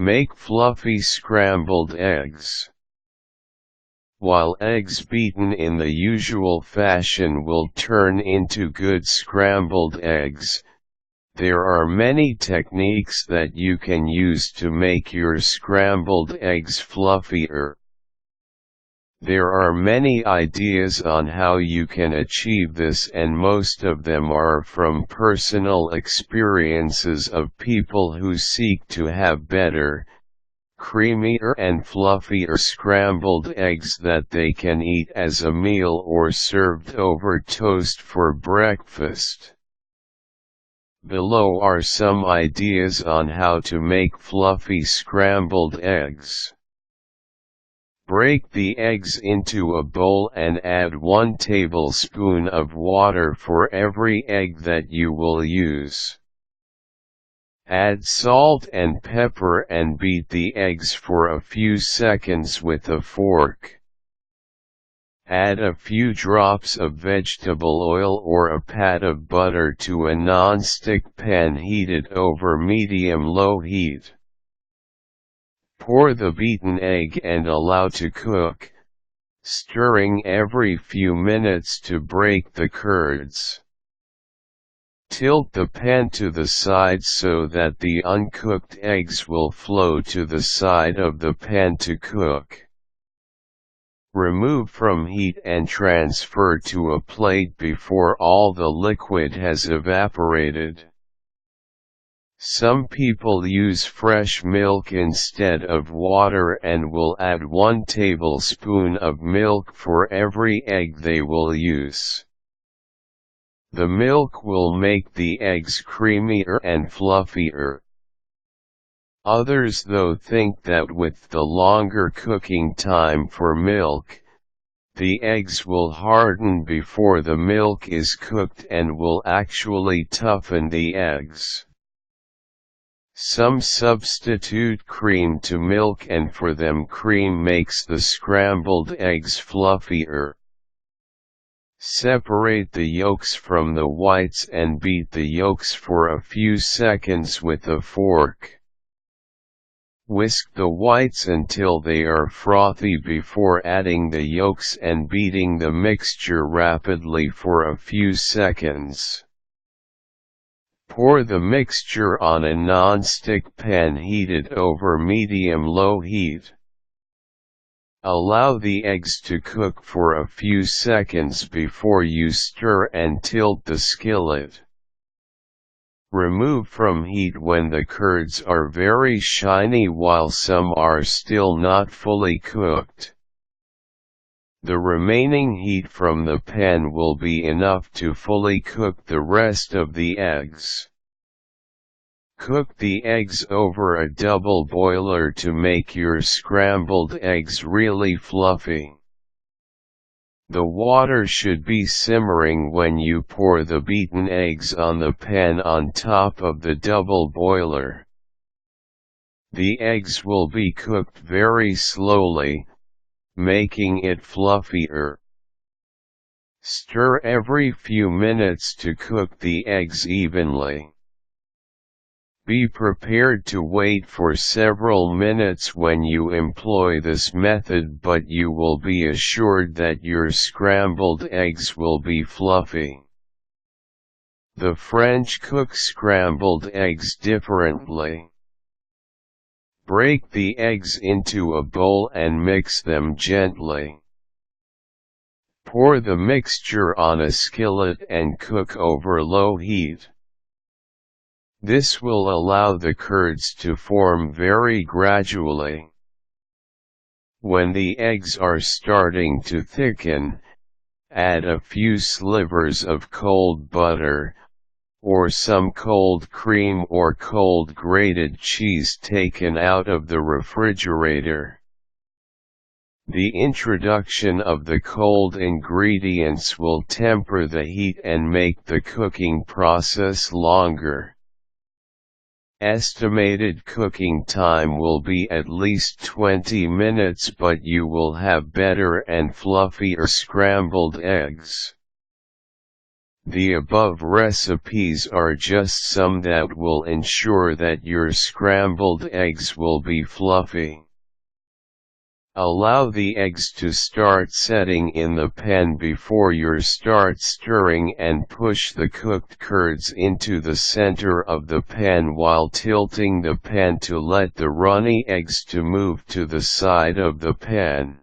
Make fluffy scrambled eggs. While eggs beaten in the usual fashion will turn into good scrambled eggs, there are many techniques that you can use to make your scrambled eggs fluffier. There are many ideas on how you can achieve this, and most of them are from personal experiences of people who seek to have better, creamier and fluffier scrambled eggs that they can eat as a meal or served over toast for breakfast. Below are some ideas on how to make fluffy scrambled eggs. Break the eggs into a bowl and add 1 tablespoon of water for every egg that you will use. Add salt and pepper and beat the eggs for a few seconds with a fork. Add a few drops of vegetable oil or a pat of butter to a non-stick pan heated over medium-low heat. Pour the beaten egg and allow to cook, stirring every few minutes to break the curds. Tilt the pan to the side so that the uncooked eggs will flow to the side of the pan to cook. Remove from heat and transfer to a plate before all the liquid has evaporated. Some people use fresh milk instead of water and will add 1 tablespoon of milk for every egg they will use. The milk will make the eggs creamier and fluffier. Others though think that with the longer cooking time for milk, the eggs will harden before the milk is cooked and will actually toughen the eggs. Some substitute cream to milk, and for them cream makes the scrambled eggs fluffier. Separate the yolks from the whites and beat the yolks for a few seconds with a fork. Whisk the whites until they are frothy before adding the yolks and beating the mixture rapidly for a few seconds. Pour the mixture on a non-stick pan heated over medium-low heat. Allow the eggs to cook for a few seconds before you stir and tilt the skillet. Remove from heat when the curds are very shiny while some are still not fully cooked. The remaining heat from the pan will be enough to fully cook the rest of the eggs. Cook the eggs over a double boiler to make your scrambled eggs really fluffy. The water should be simmering when you pour the beaten eggs on the pan on top of the double boiler. The eggs will be cooked very slowly, making it fluffier. Stir every few minutes to cook the eggs evenly. Be prepared to wait for several minutes when you employ this method, but you will be assured that your scrambled eggs will be fluffy. The French cook scrambled eggs differently. Break the eggs into a bowl and mix them gently. Pour the mixture on a skillet and cook over low heat. This will allow the curds to form very gradually. When the eggs are starting to thicken, add a few slivers of cold butter, or some cold cream or cold grated cheese taken out of the refrigerator. The introduction of the cold ingredients will temper the heat and make the cooking process longer. Estimated cooking time will be at least 20 minutes, but you will have better and fluffier scrambled eggs. The above recipes are just some that will ensure that your scrambled eggs will be fluffy. Allow the eggs to start setting in the pan before you start stirring, and push the cooked curds into the center of the pan while tilting the pan to let the runny eggs to move to the side of the pan.